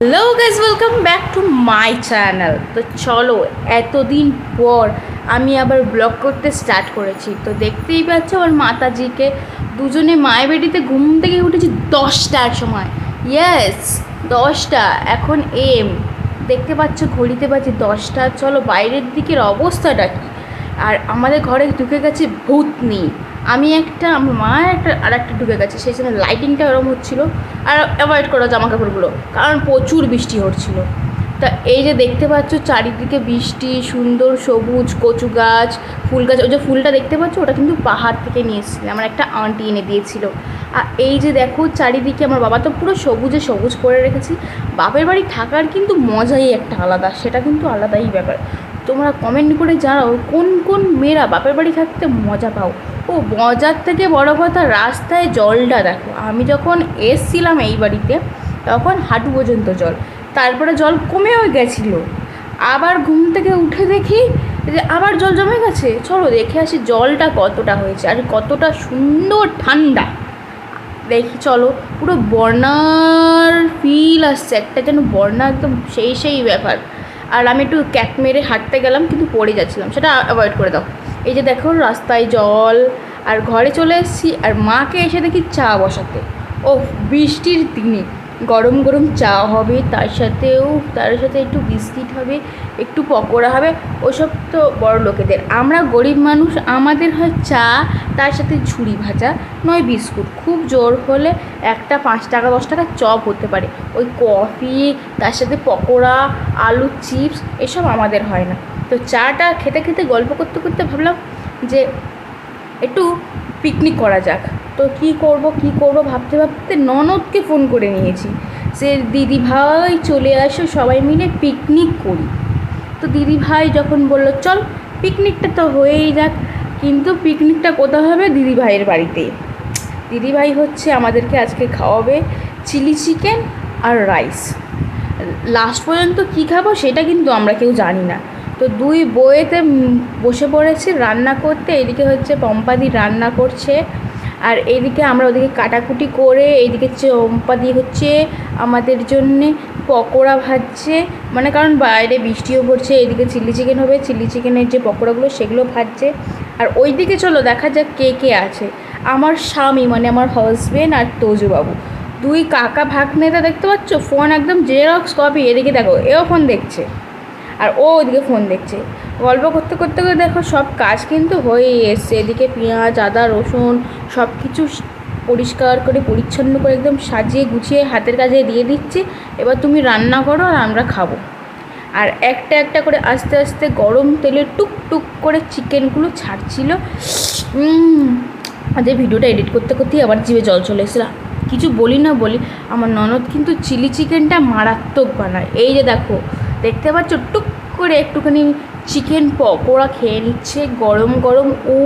Hello guys, welcome back to my channel. তো চলো, এতদিন পর আমি আবার ব্লগ করতে স্টার্ট করেছি। তো দেখতেই পাচ্ছ আমার মাতাজিকে, দুজনে মায়ের বেটিতে ঘুম থেকে উঠেছি 10টার সময়। ইয়েস, 10টা এখন দেখতে পাচ্ছ ঘড়িতে বাজে 10টা। চলো বাইরের দিকের অবস্থাটা কী। আর আমাদের ঘরে ঢুকে গেছে ভূতনি। আমি একটা, আমার মা একটা, আর একটা ঢুকে গেছে। সেই জন্য লাইটিংটা ওরম হচ্ছিলো। আর অ্যাভয়েড করো জামা কাপড়গুলো, কারণ প্রচুর বৃষ্টি হচ্ছিলো। তা এই যে দেখতে পাচ্ছ চারিদিকে বৃষ্টি, সুন্দর সবুজ কচু গাছ, ফুল গাছ। ওই যে ফুলটা দেখতে পাচ্ছ, ওটা কিন্তু পাহাড় থেকে নিয়ে এসেছিলো, আমার একটা আন্টি এনে দিয়েছিল। আর এই যে দেখো চারিদিকে, আমার বাবা তো পুরো সবুজে সবুজ করে রেখেছি। বাপের বাড়ি থাকার কিন্তু মজাই একটা আলাদা, সেটা কিন্তু আলাদাই ব্যাপার। তোমরা কমেন্ট করে জানাও কোন কোন মেয়েরা বাপের বাড়ি থাকতে মজা পাও। ও মজার থেকে বড় কথা, রাস্তায় জলটা দেখো। আমি যখন এসছিলাম এই বাড়িতে তখন হাঁটু পর্যন্ত জল, তারপরে জল কমেও গেছিলো। আবার ঘুম থেকে উঠে দেখি যে আবার জল জমে গেছে। চলো দেখে আসি জলটা কতটা হয়েছে আর কতটা সুন্দর ঠান্ডা। দেখি চলো, পুরো বন্যার ফিল আসছে, একটা যেন বন্যা, একদম সেই ব্যাপার। আর আমি একটু ক্যাট মেরে হাঁটতে গেলাম, কিন্তু পড়ে যাচ্ছিলাম, সেটা অ্যাভয়েড করে দাও। এই যে দেখো রাস্তায় জল। আর ঘরে চলে এসেছি, আর মাকে এসে দেখি চা বসাতে। ও বৃষ্টির দিনে গরম গরম চা হবে, তার সাথে একটু বিস্কিট হবে, একটু পকোড়া হবে। ওসব তো বড় লোকেদের, আমরা গরিব মানুষ, আমাদের হয় চা, তার সাথে ঝুড়ি ভাজা, নয় বিস্কুট। খুব জোর হলে একটা 5 টাকা 10 টাকা চপ হতে পারে। ওই কফি, তার সাথে পকোড়া, আলু চিপস, এসব আমাদের হয় না। তো চাটা খেতে খেতে গল্প করতে করতে ভাবলাম যে একটু পিকনিক করা যাক। তো কী করব ভাবতে ভাবতে ননদকে ফোন করে নিয়েছি, সে দিদি ভাই চলে আসো সবাই মিলে পিকনিক করি। তো দিদি ভাই যখন বললো চল পিকনিকটা তো হয়েই যাক, কিন্তু পিকনিকটা কোথায় হবে? দিদি ভাইয়ের বাড়িতে। দিদি ভাই হচ্ছে আমাদেরকে আজকে খাওয়াবে চিলি চিকেন আর রাইস। লাস্ট পর্যন্ত কী খাবো সেটা কিন্তু আমরা কেউ জানি না। তো দুই বউয়েতে বসে পড়েছি রান্না করতে। এদিকে হচ্ছে পম্পাদি রান্না করছে, আর এইদিকে আমরা ওদিকে কাটাকুটি করে, এইদিকে চম্পাদি হচ্ছে আমাদের জন্যে পকোড়া ভাজছে। মানে কারণ বাইরে বৃষ্টিও পড়ছে, এইদিকে চিলি চিকেন হবে, চিলি চিকেনের যে পকোড়াগুলো সেগুলো ভাজছে। আর ওইদিকে চলো দেখা যাক কে কে আছে। আমার স্বামী মানে আমার হাজবেন্ড আর তোজুবাবু, দুই কাকা ভাগ্নেটা দেখতে পাচ্ছ, ফোন একদম জেরক্স কপি। এদিকে দেখো, এও ফোন দেখছে আর ও ওইদিকে ফোন দেখছে। গল্প করতে করতে করে দেখো সব কাজ কিন্তু হয়েই এসছে। এদিকে পেঁয়াজ, আদা, রসুন সব কিছু পরিষ্কার করে পরিচ্ছন্ন করে একদম সাজিয়ে গুছিয়ে হাতের কাজে দিয়ে দিচ্ছি। এবার তুমি রান্না করো আর আমরা খাবো। আর একটা একটা করে আস্তে আস্তে গরম তেলে টুক টুক করে চিকেনগুলো ছাড়ছিল। যে ভিডিওটা এডিট করতে করতেই আবার জিভে জল চলে এসেছিল। কিছু বলি না বলি, আমার ননদ কিন্তু চিলি চিকেনটা মারাত্মক বানায়। এই যে দেখো দেখতে পাচ্ছ, টুক করে একটুখানি চিকেন পকোড়া খেয়ে নিচ্ছে গরম গরম। ও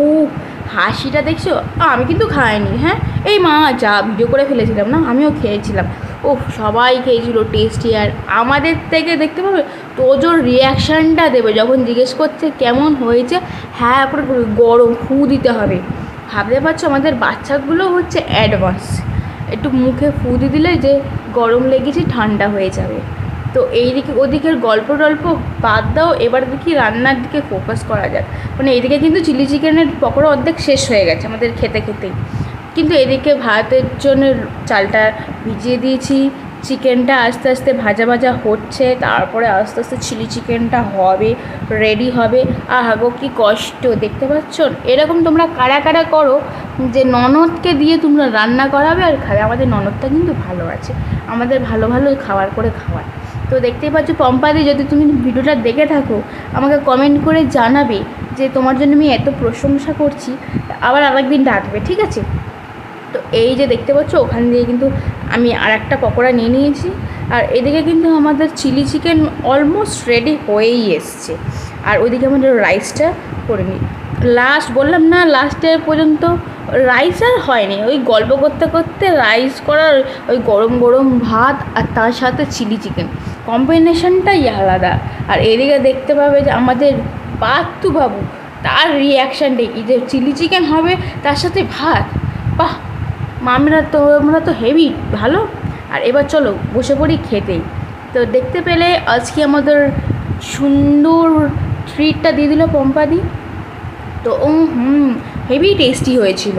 হাসিটা দেখছো? আমি কিন্তু খাইনি, হ্যাঁ এই মা যা ভিডিও করে ফেলেছিলাম না, আমিও খেয়েছিলাম। ও সবাই খেয়েছিল, টেস্টি। আর আমাদের থেকে দেখতে পাবে তোজোর রিয়াকশানটা দেবে যখন জিজ্ঞেস করছে কেমন হয়েছে। হ্যাঁ পুরো গরম ফু দিতে হবে। ভাবতে পারছো আমাদের বাচ্চাগুলো হচ্ছে অ্যাডভান্স, একটু মুখে ফু দিয়ে দিলে যে গরম লেগেছে ঠান্ডা হয়ে যাবে। তো এইদিকে ওদিকের গল্প টল্প বাদ দাও, এবার দেখি রান্নার দিকে ফোকাস করা যাক। মানে এইদিকে কিন্তু চিলি চিকেনের পকোড়া অর্ধেক শেষ হয়ে গেছে আমাদের খেতে খেতেই, কিন্তু এদিকে ভাতের জন্য চালটা ভিজিয়ে দিয়েছি। চিকেনটা আস্তে আস্তে ভাজা ভাজা হচ্ছে, তারপরে আস্তে আস্তে চিলি চিকেনটা হবে, রেডি হবে। আহা গো কী কষ্ট, দেখতে পাচ্ছ? এরকম তোমরা কারা কারা করো যে ননদকে দিয়ে তোমরা রান্না করাবে আর খাবে? আমাদের ননদটা কিন্তু ভালো আছে, আমাদের ভালো ভালো খাবার করে খাওয়ায়। তো দেখতেই পাচ্ছ পম্পাদি, যদি তুমি ভিডিওটা দেখে থাকো আমাকে কমেন্ট করে জানাবে যে তোমার জন্য আমি এত প্রশংসা করছি, আবার আরেকদিন ডাকবে, ঠিক আছে? তো এই যে দেখতে পাচ্ছ ওখান দিয়ে কিন্তু আমি আর একটা পকোড়া নিয়ে নিয়েছি। আর এদিকে কিন্তু আমাদের চিলি চিকেন অলমোস্ট রেডি হয়েই এসছে। আর ওইদিকে আমাদের রাইসটা করে নিই। লাস্ট বললাম না, লাস্টের পর্যন্ত রাইস আর হয়নি, ওই গল্প করতে করতে রাইস করার, ওই গরম গরম ভাত আর তার সাথে চিলি চিকেন কম্বিনেশনটাই আলাদা। আর এদিকে দেখতে পাবে যে আমাদের পাত্তু বাবু, তার রিয়াকশানটাই কি যে চিলি চিকেন হবে তার সাথে ভাত। বাহ, আমরা তো হেভি ভালো। আর এবার চলো বসে পড়ি খেতেই। তো দেখতে পেলে আজকে আমাদের সুন্দর ট্রিটটা দিয়ে দিল পম্পাদি। তো হেভি টেস্টি হয়েছিল।